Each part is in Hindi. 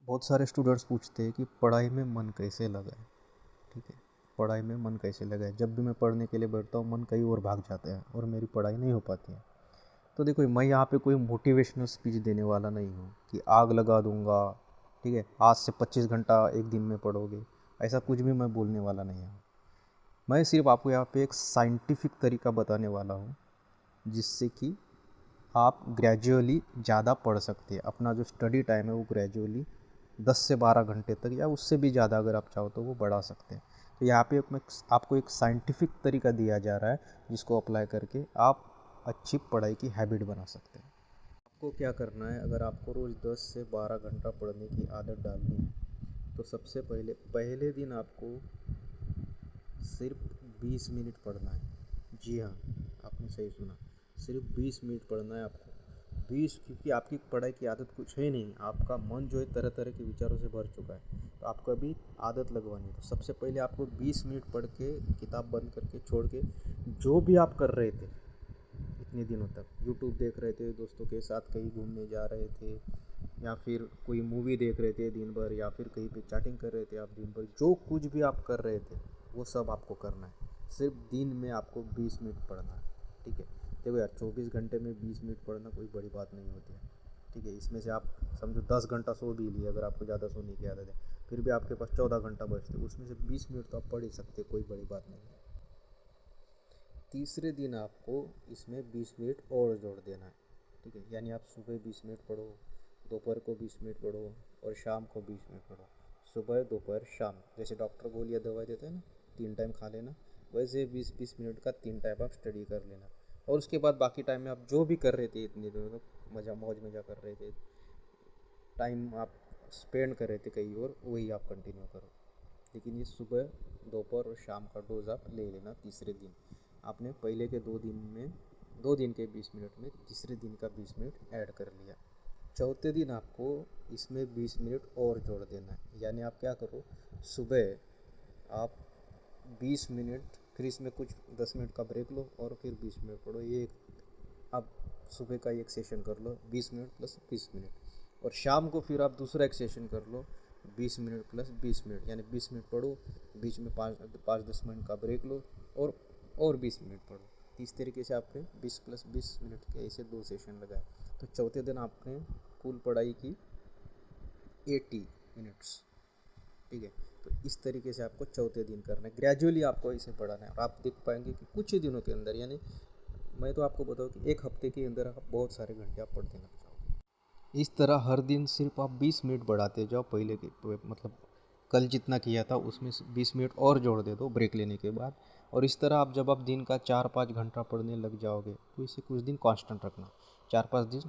बहुत सारे स्टूडेंट्स पूछते हैं कि पढ़ाई में मन कैसे लगाए। ठीक है, पढ़ाई में मन कैसे लगाए। जब भी मैं पढ़ने के लिए बैठता हूँ मन कहीं और भाग जाता है और मेरी पढ़ाई नहीं हो पाती है। तो देखो, मैं यहाँ पे कोई मोटिवेशनल स्पीच देने वाला नहीं हूँ कि आग लगा दूंगा, ठीक है, आज से 25 घंटा एक दिन में पढ़ोगे, ऐसा कुछ भी मैं बोलने वाला नहीं हूँ। मैं सिर्फ आपको यहाँ पे एक साइंटिफिक तरीका बताने वाला हूँ जिससे कि आप ग्रेजुअली ज़्यादा पढ़ सकते हैं। अपना जो स्टडी टाइम है वो ग्रेजुअली 10 से 12 घंटे तक या उससे भी ज़्यादा अगर आप चाहो तो वो बढ़ा सकते हैं। तो यहाँ पे आपको एक साइंटिफिक तरीका दिया जा रहा है जिसको अप्लाई करके आप अच्छी पढ़ाई की हैबिट बना सकते हैं। आपको क्या करना है, अगर आपको रोज़ 10 से 12 घंटा पढ़ने की आदत डालनी है तो सबसे पहले पहले दिन आपको सिर्फ 20 मिनट पढ़ना है। जी हाँ, आपने सही सुना, सिर्फ 20 मिनट पढ़ना है आपको। 20, क्योंकि आपकी पढ़ाई की आदत कुछ है नहीं, आपका मन जो है तरह तरह के विचारों से भर चुका है, तो आपको अभी आदत लगवानी है। तो सबसे पहले आपको 20 मिनट पढ़ के, किताब बंद करके छोड़ के, जो भी आप कर रहे थे इतने दिनों तक, यूट्यूब देख रहे थे, दोस्तों के साथ कहीं घूमने जा रहे थे, या फिर कोई मूवी देख रहे थे दिन भर, या फिर कहीं पे चैटिंग कर रहे थे आप दिन भर, जो कुछ भी आप कर रहे थे वो सब आपको करना है। सिर्फ दिन में आपको 20 मिनट पढ़ना है। ठीक है, देखो यार, 24 घंटे में 20 मिनट पढ़ना कोई बड़ी बात नहीं होती है। ठीक है, इसमें से आप समझो 10 घंटा सो भी लिए, अगर आपको ज़्यादा सोने की आदत है, फिर भी आपके पास 14 घंटा बचते, उसमें से 20 मिनट तो आप पढ़ ही सकते, कोई बड़ी बात नहीं है। तीसरे दिन आपको इसमें 20 मिनट और जोड़ देना है। ठीक है, यानी आप सुबह 20 मिनट पढ़ो, दोपहर को 20 मिनट पढ़ो और शाम को 20 मिनट पढ़ो। सुबह, दोपहर, शाम, जैसे डॉक्टर गोलियाँ दवाई देते हैं ना, 3 टाइम खा लेना, वैसे 20-20 मिनट का 3 टाइम आप स्टडी कर लेना। और उसके बाद बाकी टाइम में आप जो भी कर रहे थे इतनी देर तक, मज़ा मौज मज़ा कर रहे थे, टाइम आप स्पेंड कर रहे थे कहीं और, वही आप कंटिन्यू करो। लेकिन ये सुबह, दोपहर और शाम का डोज आप ले लेना तीसरे दिन। आपने पहले के 2 दिन में, 2 दिन के 20 मिनट में तीसरे दिन का 20 मिनट ऐड कर लिया। चौथे दिन आपको इसमें 20 मिनट और जोड़ देना है। यानी आप क्या करो, सुबह आप 20 मिनट, फिर इसमें कुछ 10 मिनट का ब्रेक लो और फिर 20 मिनट पढ़ो। ये आप सुबह का एक सेशन कर लो 20 मिनट प्लस 20 मिनट, और शाम को फिर आप दूसरा एक सेशन कर लो 20 मिनट प्लस 20 मिनट, यानी 20 मिनट पढ़ो, बीच में 5-10 मिनट का ब्रेक लो, और 20 मिनट पढ़ो। इस तरीके से आपके 20 प्लस 20 मिनट के ऐसे 2 सेशन लगाए। तो चौथे दिन आपने कुल पढ़ाई की 80 मिनट्स। ठीक है, तो इस तरीके से आपको चौथे दिन करना है। ग्रेजुअली आपको इसे पढ़ाना है और आप देख पाएंगे कि कुछ ही दिनों के अंदर, यानी मैं तो आपको बताऊँ कि एक हफ्ते के अंदर आप बहुत सारे घंटे आप पढ़ने लग जाओगे। इस तरह हर दिन सिर्फ आप 20 मिनट बढ़ाते जाओ, पहले के मतलब कल जितना किया था उसमें से 20 मिनट और जोड़ दे दो ब्रेक लेने के बाद। और इस तरह आप जब आप दिन का 4-5 घंटा पढ़ने लग जाओगे तो इसे कुछ दिन कांस्टेंट रखना। 4-5 दिन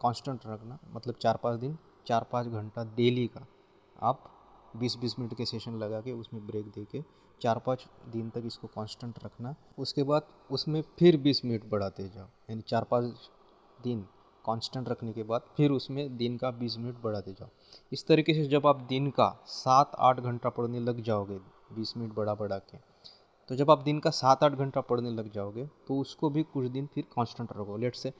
कांस्टेंट रखना, मतलब 4-5 दिन 4-5 घंटा डेली का आप 20-20 मिनट के सेशन लगा के उसमें ब्रेक दे के 4-5 दिन तक इसको कांस्टेंट रखना। उसके बाद उसमें फिर 20 मिनट बढ़ाते जाओ, यानी 4-5 दिन कांस्टेंट रखने के बाद फिर उसमें दिन का 20 मिनट बढ़ाते जाओ। इस तरीके से जब आप दिन का 7-8 घंटा पढ़ने लग जाओगे 20 मिनट बढ़ा बढ़ा के, तो जब आप दिन का 7-8 घंटा पढ़ने लग जाओगे तो उसको भी कुछ दिन फिर कांस्टेंट रखो। लेट से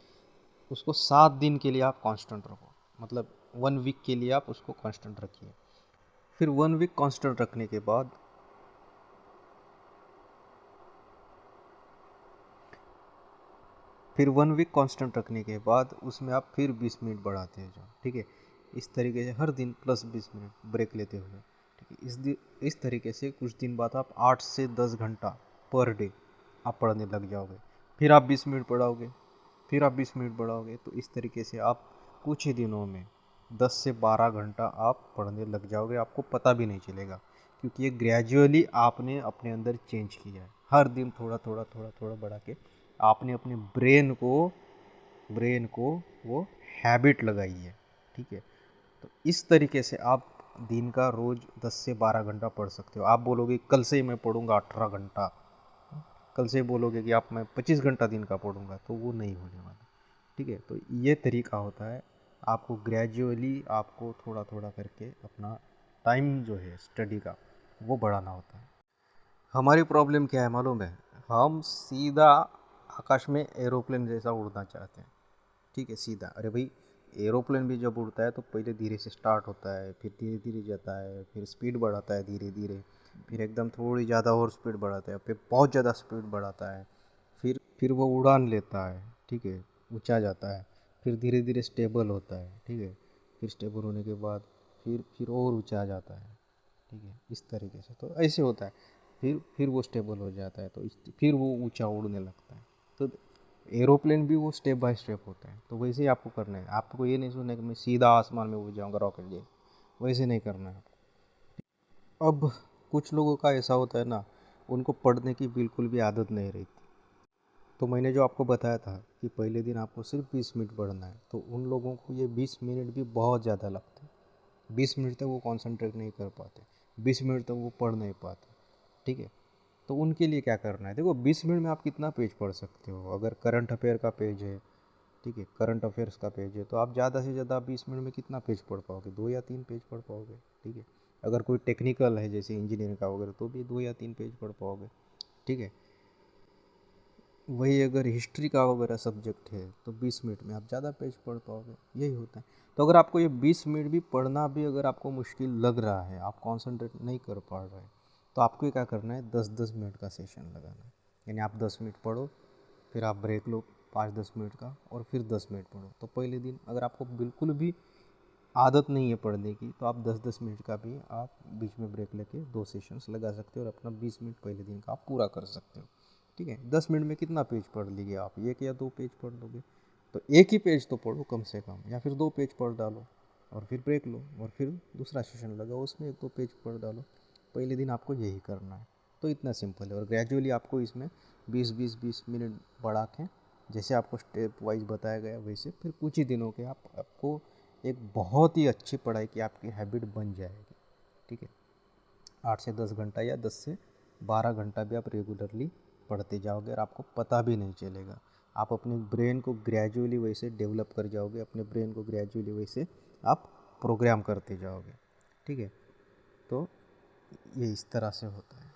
उसको 7 दिन के लिए आप कांस्टेंट रखो, मतलब 1 वीक के लिए आप उसको कांस्टेंट रखिए। फिर 1 वीक कांस्टेंट रखने के बाद उसमें आप फिर 20 मिनट बढ़ाते जाओ। ठीक है, इस तरीके से हर दिन प्लस 20 मिनट ब्रेक लेते हुए। ठीक है, इस तरीके से कुछ दिन बाद आप 8 से 10 घंटा पर डे आप पढ़ने लग जाओगे। फिर आप 20 मिनट पढ़ाओगे, फिर आप 20 मिनट बढ़ाओगे, तो इस तरीके से आप कुछ ही दिनों में 10 से 12 घंटा आप पढ़ने लग जाओगे। आपको पता भी नहीं चलेगा, क्योंकि ये ग्रेजुअली आपने अपने अंदर चेंज किया है। हर दिन थोड़ा थोड़ा थोड़ा थोड़ा बढ़ा के आपने अपने ब्रेन को वो हैबिट लगाई है। ठीक है, तो इस तरीके से आप दिन का रोज़ 10 से 12 घंटा पढ़ सकते हो। आप बोलोगे कल से ही मैं पढ़ूंगा 18 घंटा, कल से बोलोगे कि आप मैं 25 घंटा दिन का पढ़ूंगा, तो वो नहीं होने वाला। ठीक है, तो ये तरीका होता है। आपको ग्रेजुअली आपको थोड़ा थोड़ा करके अपना टाइम जो है स्टडी का वो बढ़ाना होता है। हमारी प्रॉब्लम क्या है मालूम है, हम सीधा आकाश में एरोप्लेन जैसा उड़ना चाहते हैं। ठीक है, सीधा, अरे भाई एरोप्लेन भी जब उड़ता है तो पहले धीरे से स्टार्ट होता है, फिर धीरे धीरे जाता है, फिर स्पीड बढ़ाता है धीरे धीरे, फिर एकदम थोड़ी ज़्यादा और स्पीड बढ़ाता है, फिर बहुत ज़्यादा स्पीड बढ़ाता है, फिर वो उड़ान लेता है, ठीक है, ऊंचा जाता है, फिर धीरे धीरे स्टेबल होता है, ठीक है, फिर स्टेबल होने के बाद फिर और ऊंचा जाता है, ठीक है, इस तरीके से। तो ऐसे होता है, फिर वो स्टेबल हो जाता है, तो फिर वो ऊंचा उड़ने लगता है। तो एरोप्लेन भी वो स्टेप बाय स्टेप होता है। तो वैसे ही आपको करना है। आपको ये नहीं सोचना कि मैं सीधा आसमान में उड़ जाऊंगा रॉकेट जैसे, वैसे नहीं करना है आपको। अब कुछ लोगों का ऐसा होता है ना, उनको पढ़ने की बिल्कुल भी आदत नहीं रहती। तो मैंने जो आपको बताया था कि पहले दिन आपको सिर्फ 20 मिनट पढ़ना है, तो उन लोगों को ये 20 मिनट भी बहुत ज़्यादा लगते हैं। 20 मिनट तक वो कॉन्सेंट्रेट नहीं कर पाते, 20 मिनट तक वो पढ़ नहीं पाते, ठीक है। तो उनके लिए क्या करना है, देखो 20 मिनट में आप कितना पेज पढ़ सकते हो। अगर करंट अफेयर का पेज है, ठीक है, करंट अफेयर्स का पेज है, तो आप ज़्यादा से ज़्यादा 20 मिनट में कितना पेज पढ़ पाओगे, 2 या 3 पेज पढ़ पाओगे, ठीक है। अगर कोई टेक्निकल है जैसे इंजीनियरिंग का वगैरह, तो भी 2 या 3 पेज पढ़ पाओगे, ठीक है। वही अगर हिस्ट्री का वगैरह सब्जेक्ट है तो 20 मिनट में आप ज़्यादा पेज पढ़ पाओगे, यही होता है। तो अगर आपको ये 20 मिनट भी पढ़ना भी अगर आपको मुश्किल लग रहा है, आप कॉन्सेंट्रेट नहीं कर पा रहे हैं, तो आपको ये क्या करना है, 10-10 मिनट का सेशन लगाना है। यानी आप 10 मिनट पढ़ो, फिर आप ब्रेक लो 5-10 मिनट का, और फिर 10 मिनट पढ़ो। तो पहले दिन अगर आपको बिल्कुल भी आदत नहीं है पढ़ने की, तो आप 10-10 मिनट का भी आप बीच में ब्रेक लेके 2 सेशंस लगा सकते हो, और अपना 20 मिनट पहले दिन का आप पूरा कर सकते हो, ठीक है। 10 मिनट में कितना पेज पढ़ लीजिए आप, 1 या 2 पेज पढ़ लोगे, तो एक ही पेज तो पढ़ो कम से कम, या फिर 2 पेज पढ़ डालो, और फिर ब्रेक लो, और फिर दूसरा सेशन लगाओ, उसमें 1-2 पेज पढ़ डालो। पहले दिन आपको यही करना है। तो इतना सिंपल है, और ग्रेजुअली आपको इसमें 20-20-20 मिनट बढ़ा के, जैसे आपको स्टेप वाइज बताया गया वैसे, फिर कुछ ही दिनों के आपको एक बहुत ही अच्छी पढ़ाई की आपकी हैबिट बन जाएगी, ठीक है। 8 से 10 घंटा या 10 से 12 घंटा भी आप रेगुलरली पढ़ते जाओगे, और आपको पता भी नहीं चलेगा। आप अपने ब्रेन को ग्रेजुअली वैसे डेवलप कर जाओगे, अपने ब्रेन को ग्रेजुअली वैसे आप प्रोग्राम करते जाओगे, ठीक है। तो ये इस तरह से होता है।